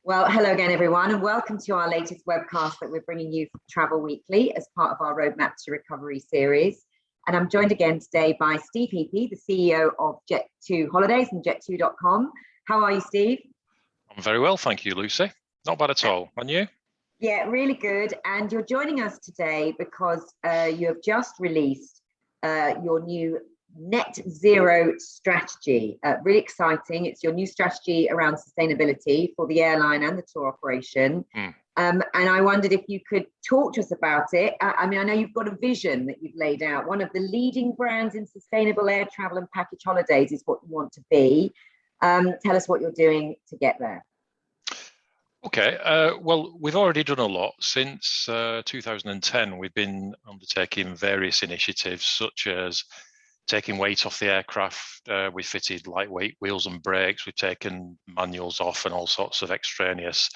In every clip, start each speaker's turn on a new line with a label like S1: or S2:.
S1: Well, hello again, everyone, and welcome to our latest webcast that we're bringing you from Travel Weekly as part of our Roadmap to Recovery series. And I'm joined again today by Steve Heapy, the CEO of Jet2 Holidays and Jet2.com. How are you, Steve?
S2: I'm very well, thank you, Lucy. Not bad at all. And you?
S1: Yeah, really good. And you're joining us today because you have just released your new net zero strategy. Really exciting. It's your new strategy around sustainability for the airline and the tour operation. And I wondered if you could talk to us about it. I mean, I know you've got a vision that you've laid out. One of the leading brands in sustainable air travel and package holidays is what you want to be. Tell us what you're doing to get there.
S2: Okay, well, we've already done a lot. Since 2010, we've been undertaking various initiatives such as taking weight off the aircraft. We fitted lightweight wheels and brakes. We've taken manuals off and all sorts of extraneous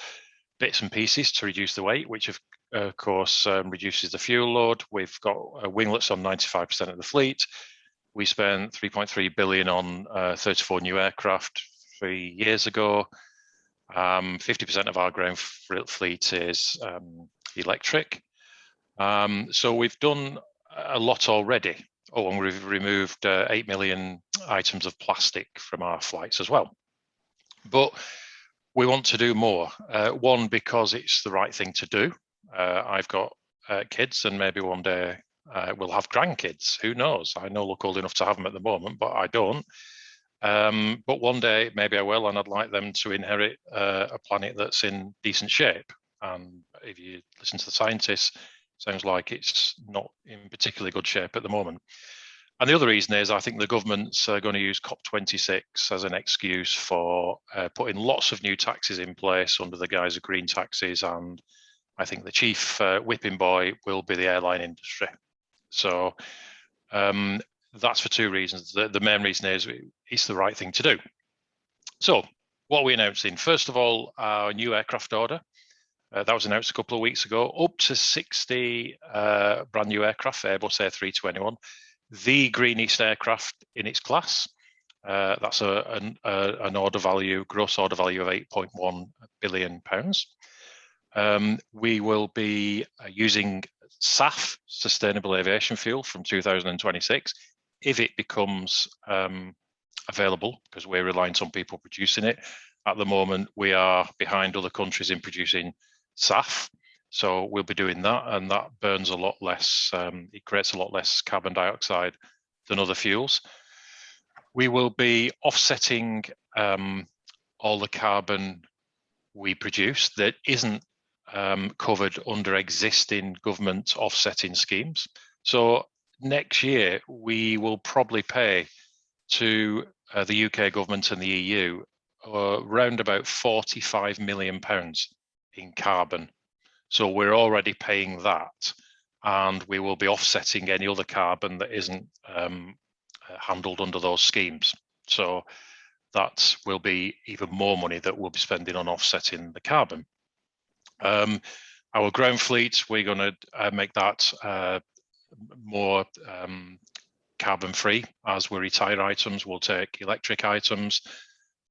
S2: bits and pieces to reduce the weight, which of course reduces the fuel load. We've got winglets on 95% of the fleet. We spent 3.3 billion on 34 new aircraft 3 years ago. 50% of our ground fleet is electric. So we've done a lot already. Oh, and we've removed 8 million items of plastic from our flights as well. But we want to do more. One, because it's the right thing to do. I've got kids, and maybe one day we'll have grandkids. Who knows? I no look old enough to have them at the moment, but I don't. But one day maybe I will, and I'd like them to inherit a planet that's in decent shape. And if you listen to the scientists, sounds like it's not in particularly good shape at the moment. And the other reason is I think the government's going to use COP26 as an excuse for putting lots of new taxes in place under the guise of green taxes. And I think the chief whipping boy will be the airline industry. So that's for two reasons. The main reason is it's the right thing to do. So what are we announcing? First of all, our new aircraft order. That was announced a couple of weeks ago, up to 60 brand new aircraft, Airbus A321, the greenest aircraft in its class. That's an order value, gross order value of £8.1 billion. We will be using SAF, Sustainable Aviation Fuel, from 2026, if it becomes available, because we're reliant on people producing it. At the moment, we are behind other countries in producing SAF, so we'll be doing that, and that burns a lot less. It creates a lot less carbon dioxide than other fuels. We will be offsetting all the carbon we produce that isn't covered under existing government offsetting schemes. So next year, we will probably pay to the UK government and the EU around about £45 million in carbon. So we're already paying that, and we will be offsetting any other carbon that isn't handled under those schemes. So that will be even more money that we'll be spending on offsetting the carbon. Our ground fleet, we're going to make that more carbon free. As we retire items, we'll take electric items.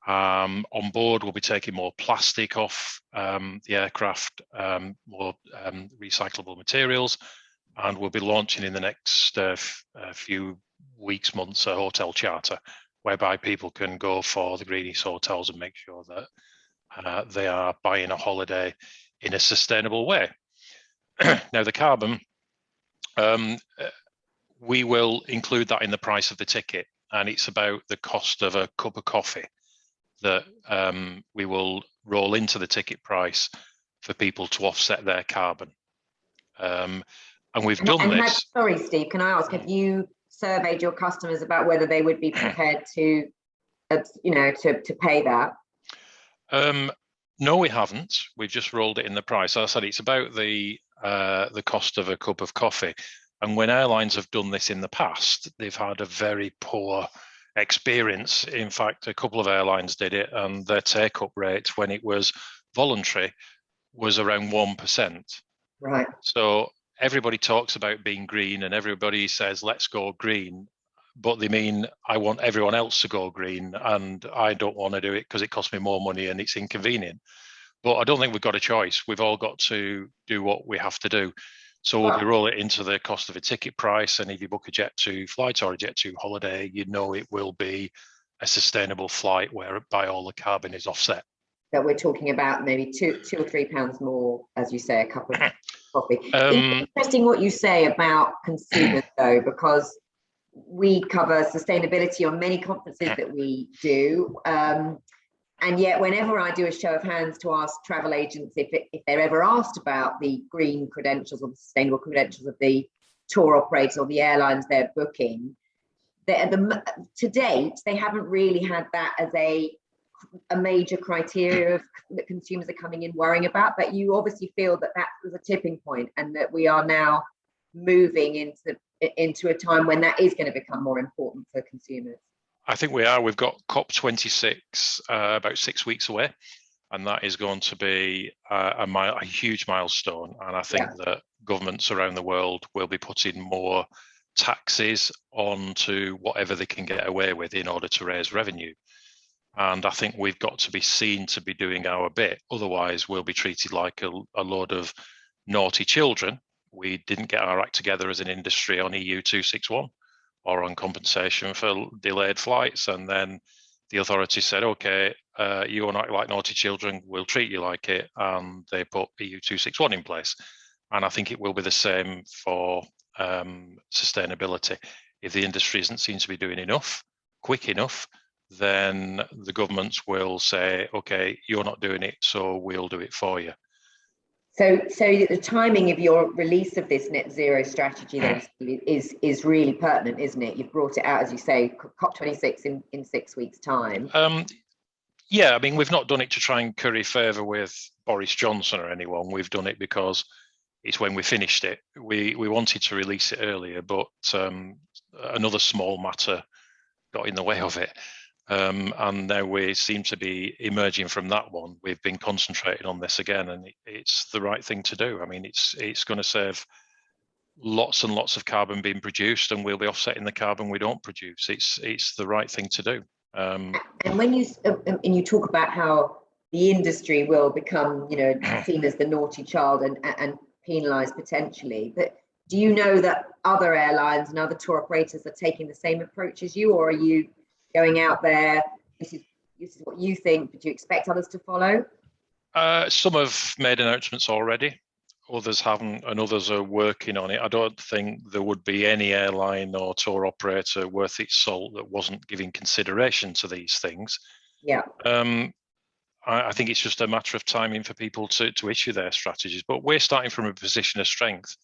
S2: On board, we'll be taking more plastic off the aircraft, more recyclable materials, and we'll be launching in the next few weeks, months, a hotel charter, whereby people can go for the greenest hotels and make sure that they are buying a holiday in a sustainable way. Now, the carbon, we will include that in the price of the ticket, and it's about the cost of a cup of coffee that we will roll into the ticket price for people to offset their carbon. And we've done this.
S1: Sorry, Steve, can I ask, have you surveyed your customers about whether they would be prepared to, to pay that?
S2: No, we haven't. We've just rolled it in the price. As I said, it's about the cost of a cup of coffee. And when airlines have done this in the past, they've had a very poor experience. In fact, a couple of airlines did it, and their take-up rate when it was voluntary was around 1%.
S1: Right.
S2: So everybody talks about being green, and everybody says, let's go green. But they mean, I want everyone else to go green, and I don't want to do it because it costs me more money and it's inconvenient. But I don't think we've got a choice. We've all got to do what we have to do. So we'll roll it into the cost of a ticket price. And if you book a Jet2 flight or a Jet2 holiday, you know it will be a sustainable flight whereby all the carbon is offset.
S1: That we're talking about maybe two or £3 more, as you say, a cup of coffee. Interesting what you say about consumers, though, because we cover sustainability on many conferences that we do. And yet, whenever I do a show of hands to ask travel agents if they're ever asked about the green credentials or the sustainable credentials of the tour operators or the airlines they're booking, to date, they haven't really had that as a major criteria that consumers are coming in worrying about. But you obviously feel that was a tipping point, and that we are now moving into a time when that is going to become more important for consumers.
S2: I think we are. We've got COP26 about 6 weeks away, and that is going to be a huge milestone. And I think that governments around the world will be putting more taxes onto whatever they can get away with in order to raise revenue. And I think we've got to be seen to be doing our bit. Otherwise, we'll be treated like a load of naughty children. We didn't get our act together as an industry on EU 261. Or on compensation for delayed flights, and then the authorities said, "Okay, you are not like naughty children. We'll treat you like it," and they put EU 261 in place. And I think it will be the same for sustainability. If the industry isn't seen to be doing enough, quick enough, then the governments will say, "Okay, you're not doing it, so we'll do it for you."
S1: So the timing of your release of this net zero strategy then is really pertinent, isn't it? You've brought it out, as you say, COP26 in 6 weeks' time.
S2: Yeah, I mean, we've not done it to try and curry favour with Boris Johnson or anyone. We've done it because it's when we finished it. We wanted to release it earlier, but another small matter got in the way of it. And now we seem to be emerging from that one. We've been concentrating on this again, and it's the right thing to do. I mean, it's going to save lots and lots of carbon being produced, and we'll be offsetting the carbon we don't produce. It's the right thing to do.
S1: And when you talk about how the industry will become, seen as the naughty child and penalised potentially, but do you know that other airlines and other tour operators are taking the same approach as you, or are you going out there, this is what you think, but do you expect others to follow?
S2: Some have made announcements already, others haven't, and others are working on it. I don't think there would be any airline or tour operator worth its salt that wasn't giving consideration to these things.
S1: Yeah.
S2: I think it's just a matter of timing for people to issue their strategies, but we're starting from a position of strength.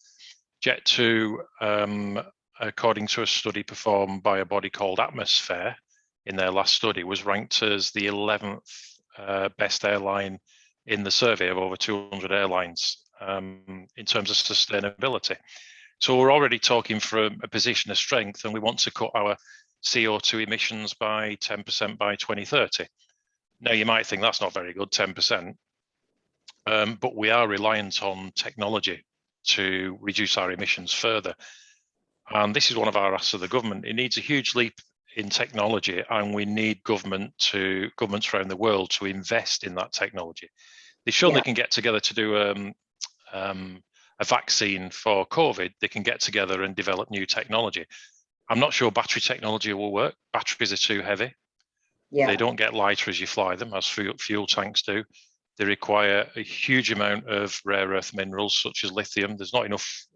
S2: Jet2, according to a study performed by a body called Atmosphere, in their last study, was ranked as the 11th best airline in the survey of over 200 airlines in terms of sustainability. So we're already talking from a position of strength, and we want to cut our CO2 emissions by 10% by 2030. Now, you might think that's not very good, 10%, but we are reliant on technology to reduce our emissions further. And this is one of our asks of the government. It needs a huge leap in technology, and we need governments around the world to invest in that technology. They've shown they can get together to do a vaccine for COVID. They can get together and develop new technology. I'm not sure battery technology will work. Batteries are too heavy. Yeah. They don't get lighter as you fly them, as fuel tanks do. They require a huge amount of rare earth minerals, such as lithium. There's not enough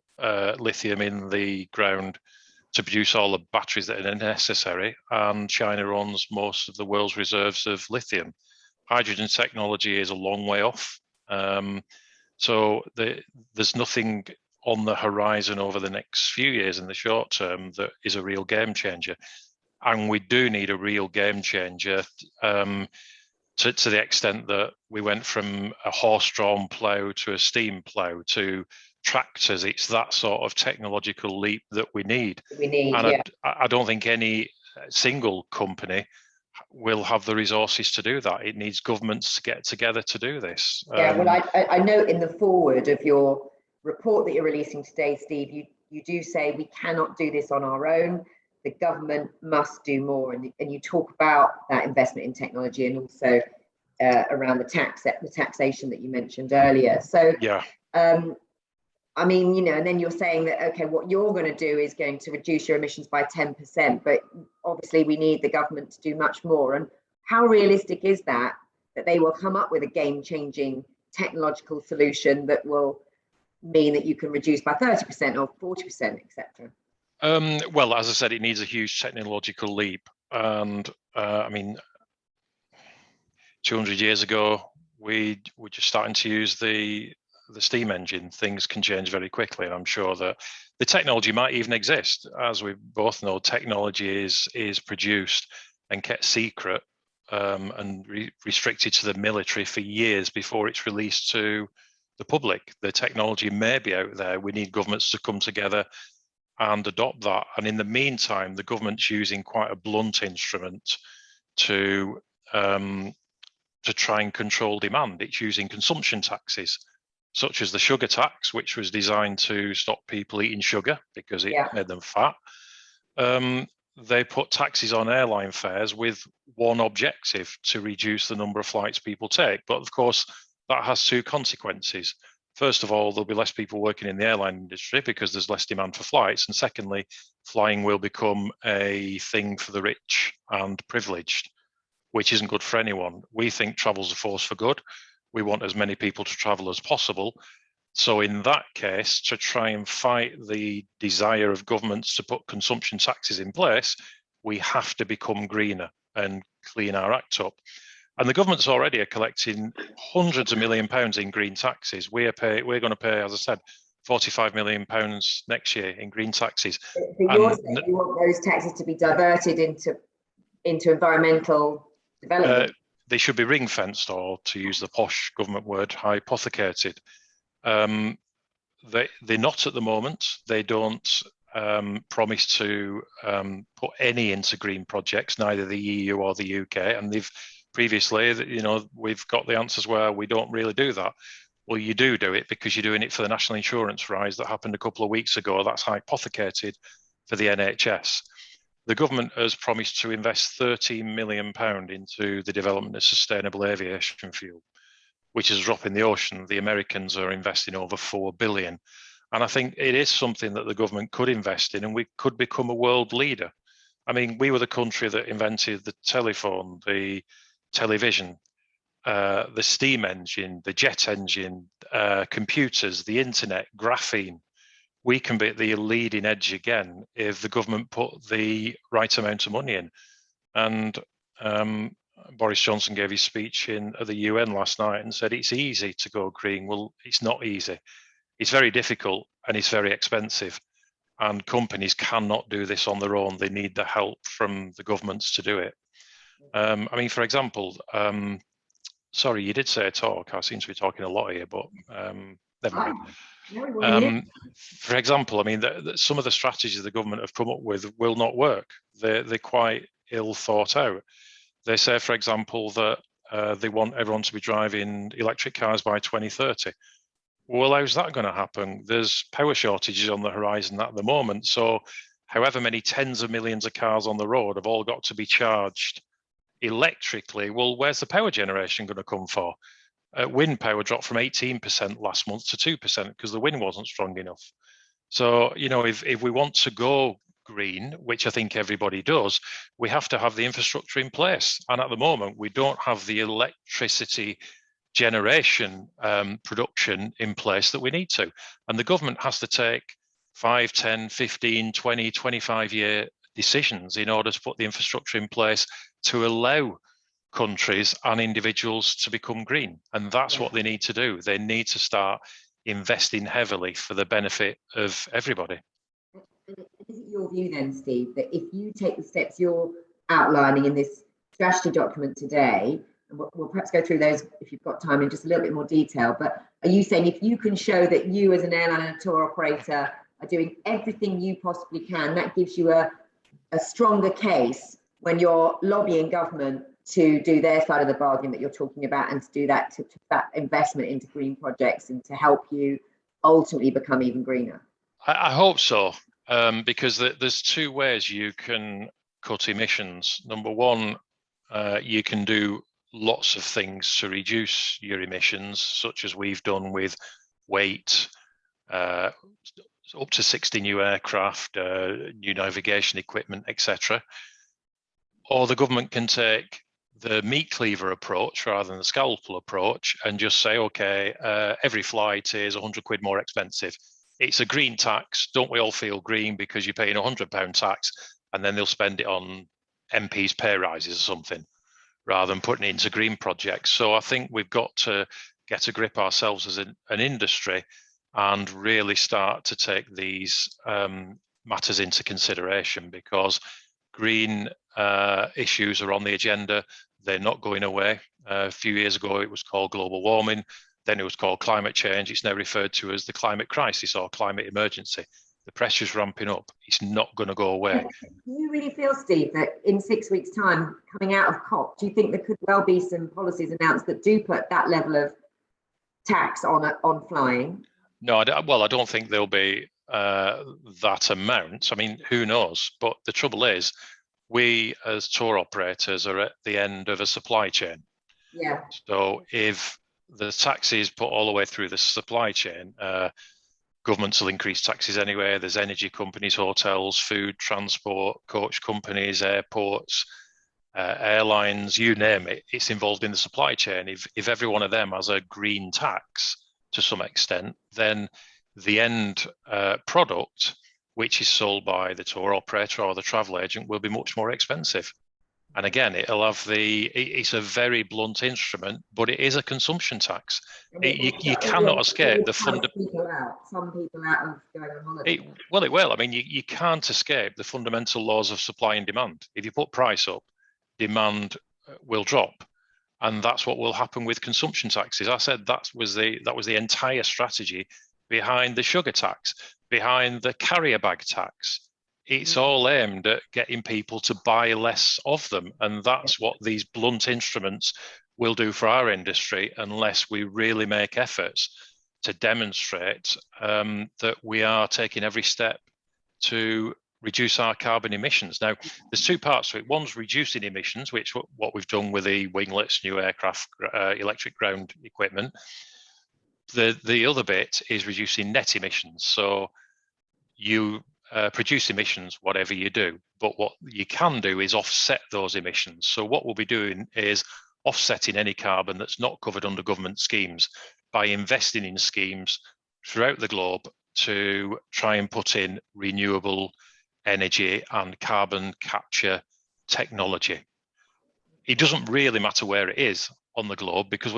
S2: lithium in the ground to produce all the batteries that are necessary, and China owns most of the world's reserves of lithium. Hydrogen technology is a long way off, so there's nothing on the horizon over the next few years in the short term that is a real game changer. And we do need a real game changer to the extent that we went from a horse-drawn plough to a steam plough to tractors. It's that sort of technological leap that we need. And I don't think any single company will have the resources to do that. It needs governments to get together to do this.
S1: Yeah, well, I note in the foreword of your report that you're releasing today, Steve, you do say we cannot do this on our own. The government must do more, and you talk about that investment in technology and also around the taxation that you mentioned earlier. So
S2: yeah.
S1: I mean, you know, and then you're saying that, okay, what you're going to do is going to reduce your emissions by 10%, but obviously we need the government to do much more. And how realistic is that they will come up with a game-changing technological solution that will mean that you can reduce by 30% or 40%, etc.?
S2: Well, as I said, it needs a huge technological leap. And I mean, 200 years ago, we were just starting to use the steam engine. Things can change very quickly, and I'm sure that the technology might even exist. As we both know, technology is produced and kept secret and restricted to the military for years before it's released to the public. The technology may be out there. We need governments to come together and adopt that. And in the meantime, the government's using quite a blunt instrument to try and control demand. It's using consumption taxes, such as the sugar tax, which was designed to stop people eating sugar because it made them fat. They put taxes on airline fares with one objective: to reduce the number of flights people take. But of course, that has two consequences. First of all, there'll be less people working in the airline industry because there's less demand for flights. And secondly, flying will become a thing for the rich and privileged, which isn't good for anyone. We think travel's a force for good. We want as many people to travel as possible. So in that case, to try and fight the desire of governments to put consumption taxes in place, we have to become greener and clean our act up. And the governments already are collecting hundreds of £1 million in green taxes. We're going to pay, as I said, £45 million next year in green taxes.
S1: So you're saying you want those taxes to be diverted into environmental development?
S2: They should be ring fenced, or to use the posh government word, hypothecated. They're not at the moment. They don't promise to put any into green projects, neither the EU or the UK. And they've previously, you know, we've got the answers where we don't really do that. Well, you do it because you're doing it for the national insurance rise that happened a couple of weeks ago. That's hypothecated for the NHS. The government has promised to invest £13 million into the development of sustainable aviation fuel, which is a drop in the ocean. The Americans are investing over $4 billion. And I think it is something that the government could invest in, and we could become a world leader. I mean, we were the country that invented the telephone, the television, the steam engine, the jet engine, computers, the internet, graphene. We can be at the leading edge again if the government put the right amount of money in. And Boris Johnson gave his speech at the UN last night and said it's easy to go green. Well, it's not easy. It's very difficult and it's very expensive. And companies cannot do this on their own. They need the help from the governments to do it. I mean, for example, sorry, you did say talk. I seem to be talking a lot here, but never mind. For example, I mean, some of the strategies the government have come up with will not work. They're quite ill thought out. They say, for example, that they want everyone to be driving electric cars by 2030. Well, how's that going to happen? There's power shortages on the horizon at the moment. So however many tens of millions of cars on the road have all got to be charged electrically. Well, where's the power generation going to come for? Wind power dropped from 18% last month to 2% because the wind wasn't strong enough. So, you know, if we want to go green, which I think everybody does, we have to have the infrastructure in place. And at the moment, we don't have the electricity generation production in place that we need to. And the government has to take 5, 10, 15, 20, 25-year decisions in order to put the infrastructure in place to allow countries and individuals to become green. And that's what they need to do. They need to start investing heavily for the benefit of everybody.
S1: Is it your view then, Steve, that if you take the steps you're outlining in this strategy document today, and we'll perhaps go through those if you've got time in just a little bit more detail, but are you saying if you can show that you as an airline and a tour operator are doing everything you possibly can, that gives you a stronger case when you're lobbying government to do their side of the bargain that you're talking about, and to do that, to that investment into green projects and to help you ultimately become even greener?
S2: I hope so, because there's two ways you can cut emissions. Number one, you can do lots of things to reduce your emissions, such as we've done with weight, up to 60 new aircraft, new navigation equipment, etc. Or the government can take the meat cleaver approach rather than the scalpel approach and just say, okay, every flight is 100 quid more expensive. It's a green tax. Don't we all feel green because you're paying £100 tax, and then they'll spend it on MPs' pay rises or something, rather than putting it into green projects. So I think we've got to get a grip ourselves as an industry and really start to take these matters into consideration, because green issues are on the agenda. They're not going away. A few years ago, it was called global warming. Then it was called climate change. It's now referred to as the climate crisis or climate emergency. The pressure's ramping up. It's not going to go away.
S1: Do you really feel, Steve, that in 6 weeks' time, coming out of COP, do you think there could well be some policies announced that do put that level of tax on flying?
S2: No, I don't think there'll be that amount. I mean, who knows? But the trouble is, we as tour operators are at the end of a supply chain.
S1: Yeah.
S2: So if the taxes put all the way through the supply chain, governments will increase taxes anyway. There's energy companies, hotels, food, transport, coach companies, airports, airlines, you name it. It's involved in the supply chain. If every one of them has a green tax to some extent, then the end product, which is sold by the tour operator or the travel agent, will be much more expensive. And again, it'll have it's a very blunt instrument, but it is a consumption tax. You cannot escape the
S1: some people out of going on holiday.
S2: It will. I mean, you can't escape the fundamental laws of supply and demand. If you put price up, demand will drop. And that's what will happen with consumption taxes. I said that was the entire strategy behind the sugar tax, behind the carrier bag tax. It's all aimed at getting people to buy less of them. And that's what these blunt instruments will do for our industry, unless we really make efforts to demonstrate that we are taking every step to reduce our carbon emissions. Now, there's two parts to it. One's reducing emissions, which what we've done with the winglets, new aircraft, electric ground equipment. The other bit is reducing net emissions. So you produce emissions, whatever you do, but what you can do is offset those emissions. So what we'll be doing is offsetting any carbon that's not covered under government schemes by investing in schemes throughout the globe to try and put in renewable energy and carbon capture technology. It doesn't really matter where it is on the globe, because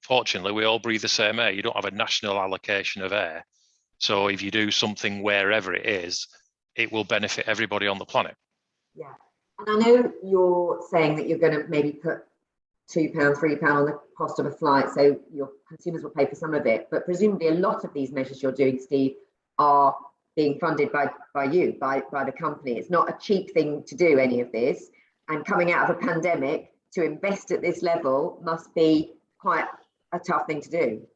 S2: fortunately, we all breathe the same air. You don't have a national allocation of air. So if you do something wherever it is, it will benefit everybody on the planet.
S1: Yeah. And I know you're saying that you're going to maybe put £2, £3 on the cost of a flight, so your consumers will pay for some of it. But presumably a lot of these measures you're doing, Steve, are being funded by the company. It's not a cheap thing to do any of this. And coming out of a pandemic, to invest at this level must be quite a tough thing to do.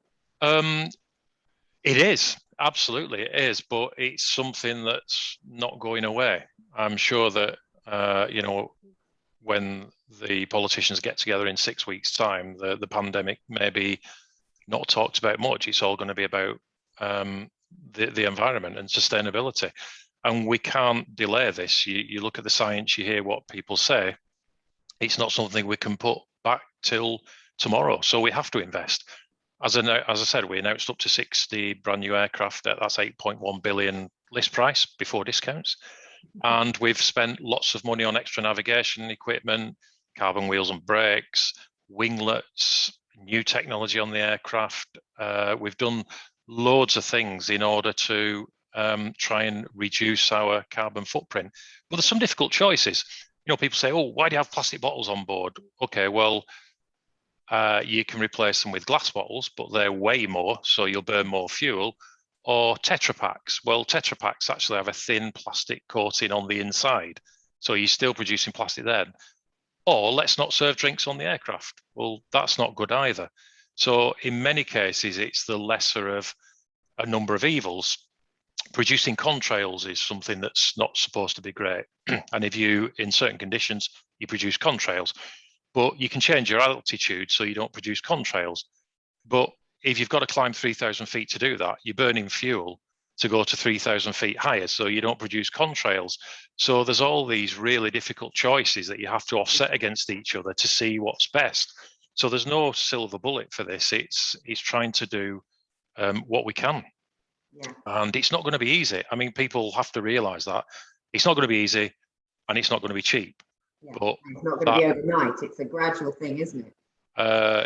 S2: It is. Absolutely, it is, but it's something that's not going away. I'm sure that, when the politicians get together in 6 weeks' time, the pandemic may be not talked about much. It's all going to be about the environment and sustainability. And we can't delay this. You look at the science, you hear what people say. It's not something we can put back till tomorrow. So we have to invest. As I said, we announced up to 60 brand new aircraft. That's 8.1 billion list price before discounts. And we've spent lots of money on extra navigation equipment, carbon wheels and brakes, winglets, new technology on the aircraft. We've done loads of things in order to try and reduce our carbon footprint. But there's some difficult choices. People say, oh, why do you have plastic bottles on board? Okay, well, you can replace them with glass bottles, but they're way more, so you'll burn more fuel. Or Tetra Paks. Well, Tetra Paks actually have a thin plastic coating on the inside, so you're still producing plastic then. Or let's not serve drinks on the aircraft. Well, that's not good either. So in many cases, it's the lesser of a number of evils. Producing contrails is something that's not supposed to be great. And if you, in certain conditions, you produce contrails. but you can change your altitude so you don't produce contrails. But if you've got to climb 3,000 feet to do that, you're burning fuel to go to 3,000 feet higher, so you don't produce contrails. So there's all these really difficult choices that you have to offset against each other to see what's best. So there's no silver bullet for this. It's trying to do what we can.
S1: Yeah.
S2: And it's not going to be easy. I mean, people have to realize that it's not going to be easy and it's not going to be cheap.
S1: Yeah.
S2: But
S1: it's not going to be overnight. It's a gradual thing, isn't it?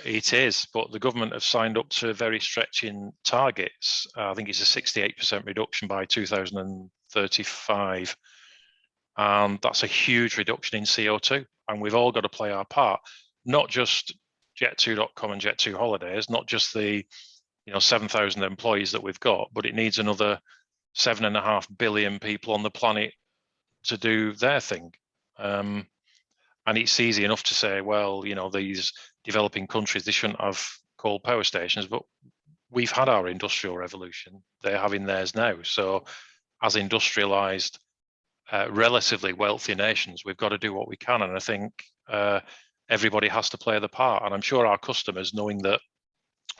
S2: It is, but the government have signed up to very stretching targets. I think it's a 68% reduction by 2035. And that's a huge reduction in CO2. And we've all got to play our part, not just Jet2.com and Jet2 Holidays, not just the 7,000 employees that we've got, but it needs another 7.5 billion people on the planet to do their thing. And it's easy enough to say, well, these developing countries, they shouldn't have coal power stations, but we've had our industrial revolution. They're having theirs now. So as industrialized, relatively wealthy nations, we've got to do what we can. And I think everybody has to play their part. And I'm sure our customers, knowing that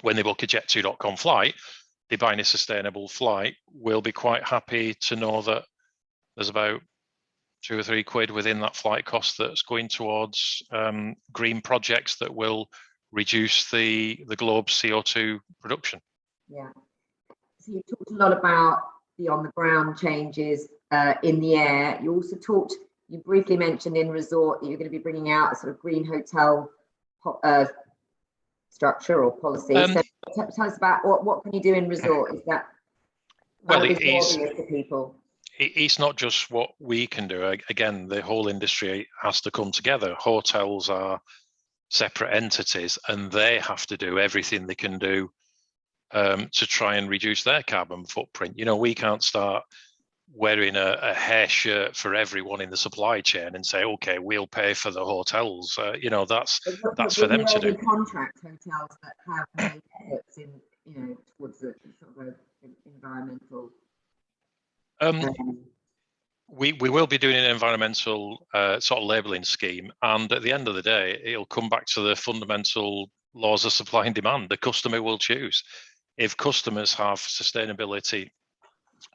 S2: when they book a Jet2.com flight, they're buying a sustainable flight, will be quite happy to know that there's about £2 or £3 within that flight cost that's going towards green projects that will reduce the globe's CO2 production.
S1: Yeah. So you talked a lot about the on the ground changes in the air. You also you briefly mentioned in resort that you're going to be bringing out a sort of green hotel structure or policy. So tell us about what can you do in resort? Is that obvious to people?
S2: It's not just what we can do. Again, the whole industry has to come together. Hotels are separate entities and they have to do everything they can do to try and reduce their carbon footprint. We can't start wearing a hair shirt for everyone in the supply chain and say, okay, we'll pay for the hotels. That's for them to do.
S1: Contract hotels that have made efforts in towards the sort of environmental.
S2: We will be doing an environmental sort of labelling scheme, and at the end of the day, it'll come back to the fundamental laws of supply and demand. The customer will choose. If customers have sustainability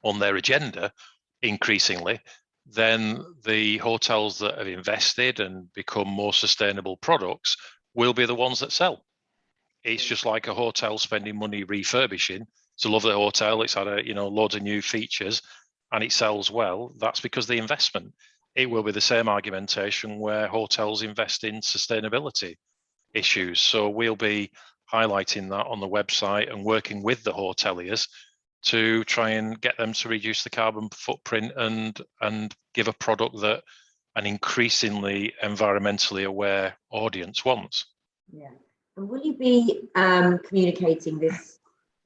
S2: on their agenda increasingly, then the hotels that have invested and become more sustainable products will be the ones that sell. It's just like a hotel spending money refurbishing. It's a lovely hotel. It's had loads of new features and it sells well. That's because the investment. It will be the same argumentation where hotels invest in sustainability issues. So we'll be highlighting that on the website and working with the hoteliers to try and get them to reduce the carbon footprint and give a product that an increasingly environmentally aware audience wants.
S1: Yeah. And will you be communicating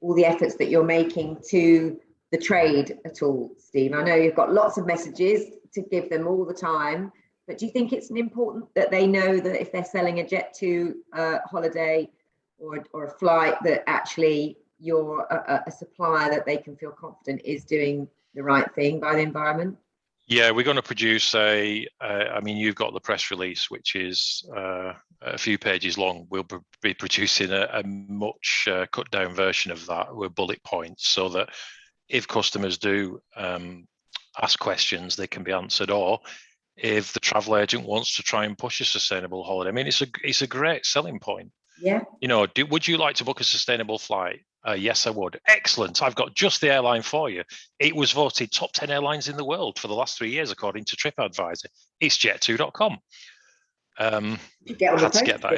S1: all the efforts that you're making to the trade at all, Steve? I know you've got lots of messages to give them all the time, but do you think it's important that they know that if they're selling a Jet2 holiday or a flight, that actually you're a supplier that they can feel confident is doing the right thing by the environment?
S2: Yeah, we're going to produce you've got the press release, which is a few pages long. We'll be producing a much cut down version of that with bullet points so that if customers do ask questions, they can be answered. Or if the travel agent wants to try and push a sustainable holiday, I mean, it's a great selling point.
S1: Yeah.
S2: Would you like to book a sustainable flight? Yes, I would. Excellent. I've got just the airline for you. It was voted top 10 airlines in the world for the last 3 years, according to TripAdvisor. It's Jet2.com.
S1: Had to get that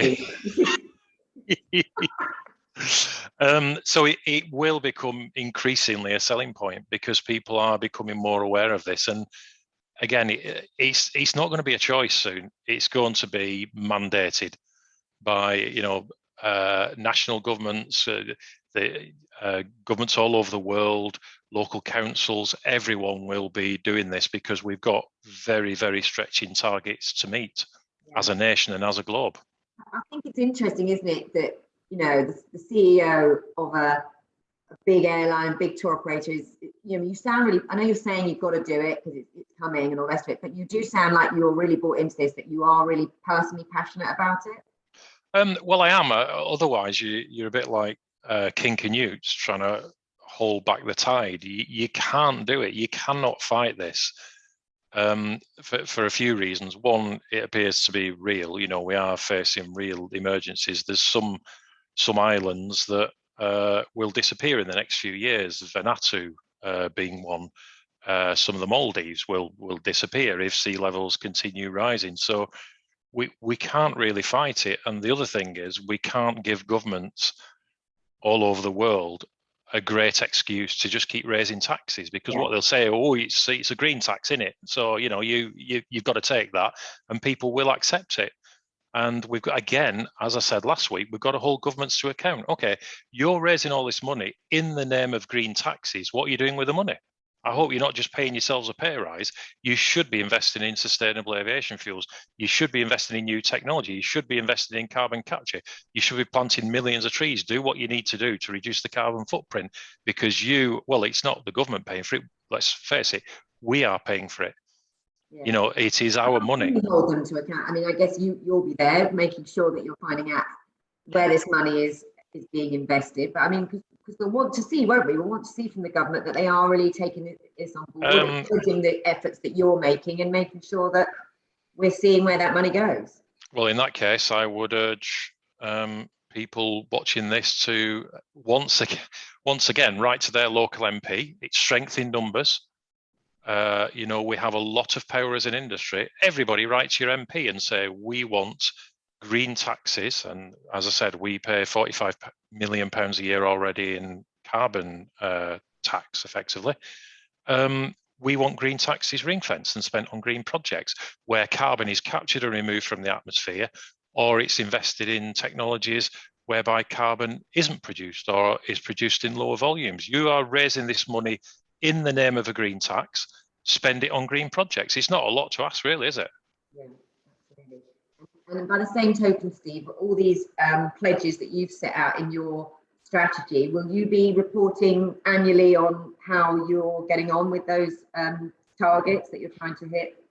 S2: in. So it will become increasingly a selling point because people are becoming more aware of this. And again, it's not going to be a choice soon. It's going to be mandated by national governments, the governments all over the world, local councils. Everyone will be doing this because we've got very, very stretching targets to meet as a nation and as a globe.
S1: I think it's interesting, isn't it, that the CEO of big airline, big tour operator is, you sound really, I know you're saying you've got to do it because it's coming and all the rest of it, but you do sound like you're really bought into this, that you are really personally passionate about it.
S2: Well, I am. Otherwise, you're a bit like King Canute trying to hold back the tide. You can't do it. You cannot fight this for a few reasons. One, it appears to be real. We are facing real emergencies. There's some islands that will disappear in the next few years, Vanuatu being one. Some of the Maldives will disappear if sea levels continue rising. So we can't really fight it. And the other thing is, we can't give governments all over the world a great excuse to just keep raising taxes, because what they'll say, oh, it's a green tax, in it. So you've got to take that, and people will accept it. And we've got, again, as I said last week, we've got to hold governments to account. Okay, you're raising all this money in the name of green taxes. What are you doing with the money? I hope you're not just paying yourselves a pay rise. You should be investing in sustainable aviation fuels. You should be investing in new technology. You should be investing in carbon capture. You should be planting millions of trees. Do what you need to do to reduce the carbon footprint, because it's not the government paying for it. Let's face it, we are paying for it. It is our money.
S1: You hold them to account. I mean, I guess you'll be there making sure that you're finding out where this money is being invested. But I mean, because we'll want to see, won't we? We'll want to see from the government that they are really taking this on board, encouraging the efforts that you're making and making sure that we're seeing where that money goes.
S2: Well, in that case, I would urge people watching this to once again write to their local MP. It's strength in numbers. We have a lot of power as an industry. Everybody write to your MP and say, we want green taxes. And as I said, we pay £45 million a year already in carbon tax, effectively. We want green taxes ring-fenced and spent on green projects where carbon is captured and removed from the atmosphere, or it's invested in technologies whereby carbon isn't produced or is produced in lower volumes. You are raising this money in the name of a green tax. Spend it on green projects. It's not a lot to ask, really, is it?
S1: Yeah, absolutely. And by the same token, Steve, all these pledges that you've set out in your strategy, will you be reporting annually on how you're getting on with those targets that you're trying to hit?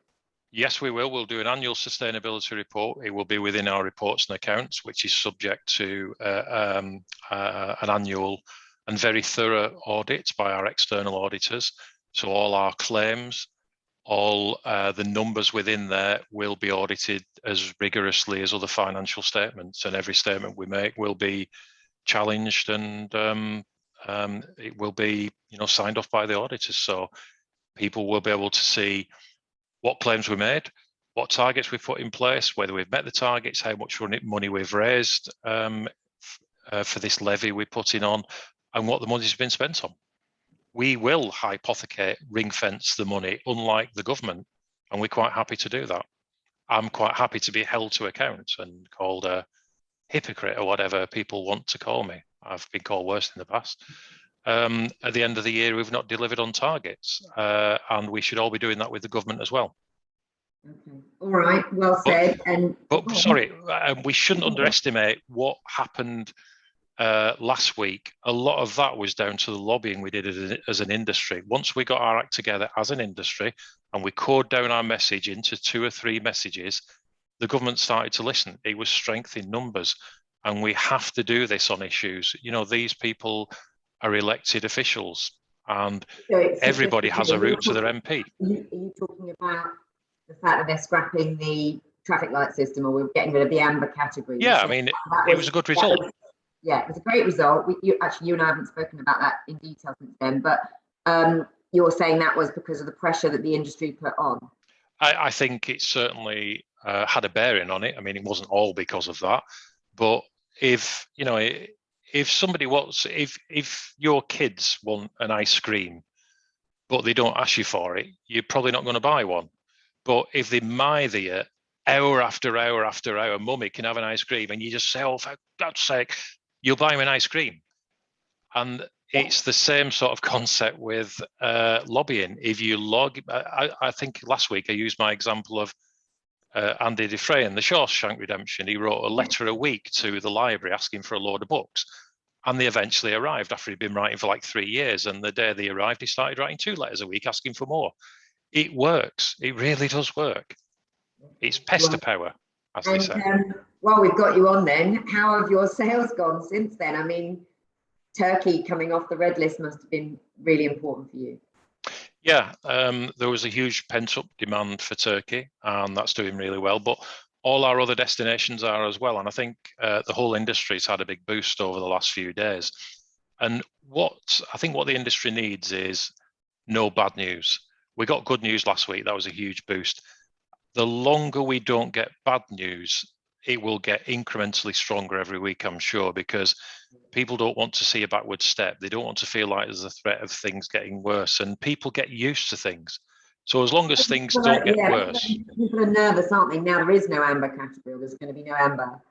S2: Yes, we will. We'll do an annual sustainability report. It will be within our reports and accounts, which is subject to an annual and very thorough audit by our external auditors. So all our claims, all the numbers within there will be audited as rigorously as other financial statements, and every statement we make will be challenged, and it will be signed off by the auditors. So people will be able to see what claims we made, what targets we've put in place, whether we've met the targets, how much money we've raised for this levy we're putting on, and what the money's been spent on. We will hypothecate, ring fence the money, unlike the government, and we're quite happy to do that. I'm quite happy to be held to account and called a hypocrite or whatever people want to call me. I've been called worse in the past. At the end of the year, we've not delivered on targets, and we should all be doing that with the government as well.
S1: Okay. All right. Well said.
S2: But sorry, we shouldn't underestimate what happened last week. A lot of that was down to the lobbying we did as an industry. Once we got our act together as an industry and we cored down our message into 2 or 3 messages, the government started to listen. It was strength in numbers, and we have to do this on issues. These people are elected officials, and everybody has a route to their MP.
S1: Are you talking about the fact that they're scrapping the traffic light system, or we're getting rid of the amber category?
S2: Yeah, I mean, it was a good result.
S1: Yeah, it was a great result. You and I haven't spoken about that in detail since then, but you're saying that was because of the pressure that the industry put on.
S2: I think it certainly had a bearing on it. I mean, it wasn't all because of that, but if somebody wants, if your kids want an ice cream, but they don't ask you for it, you're probably not going to buy one. But if they mither you hour after hour after hour, mummy, can I have an ice cream? And you just say, oh, for God's sake, you'll buy them an ice cream. And it's the same sort of concept with lobbying. If you I think last week I used my example of Andy Dufresne, the Shawshank Redemption. He wrote a letter a week to the library asking for a load of books. And they eventually arrived after he'd been writing for like 3 years. And the day they arrived, he started writing 2 letters a week asking for more. It works. It really does work. It's pester power, as they say.
S1: Well, we've got you on then. How have your sales gone since then? I mean, Turkey coming off the red list must have been really important for you.
S2: Yeah, there was a huge pent-up demand for Turkey, and that's doing really well. But all our other destinations are as well. And I think the whole industry's had a big boost over the last few days. And what the industry needs is no bad news. We got good news last week. That was a huge boost. The longer we don't get bad news, it will get incrementally stronger every week, I'm sure, because people don't want to see a backward step. They don't want to feel like there's a threat of things getting worse, and people get used to things. So as long as things don't get worse.
S1: People are nervous, aren't they? Now there is no amber category, or there's going to be no amber.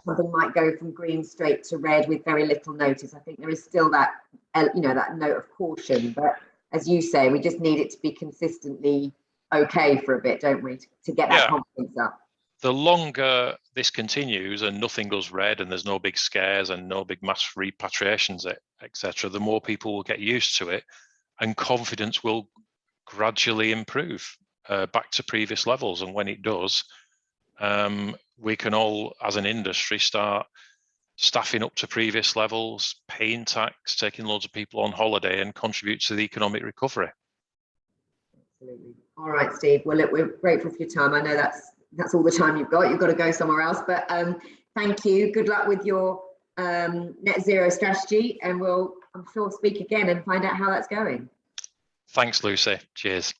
S1: Something might go from green straight to red with very little notice. I think there is still that, that note of caution. But as you say, we just need it to be consistently okay for a bit, don't we, to get that confidence up.
S2: The longer this continues and nothing goes red and there's no big scares and no big mass repatriations, etc., the more people will get used to it, and confidence will gradually improve back to previous levels. And when it does, we can all, as an industry, start staffing up to previous levels, paying tax, taking loads of people on holiday, and contribute to the economic recovery.
S1: Absolutely. All right, Steve. Well, look, we're grateful for your time. I know that's all the time you've got. You've got to go somewhere else. But thank you. Good luck with your net zero strategy, and we'll, I'm sure, speak again and find out how that's going.
S2: Thanks, Lucy. Cheers.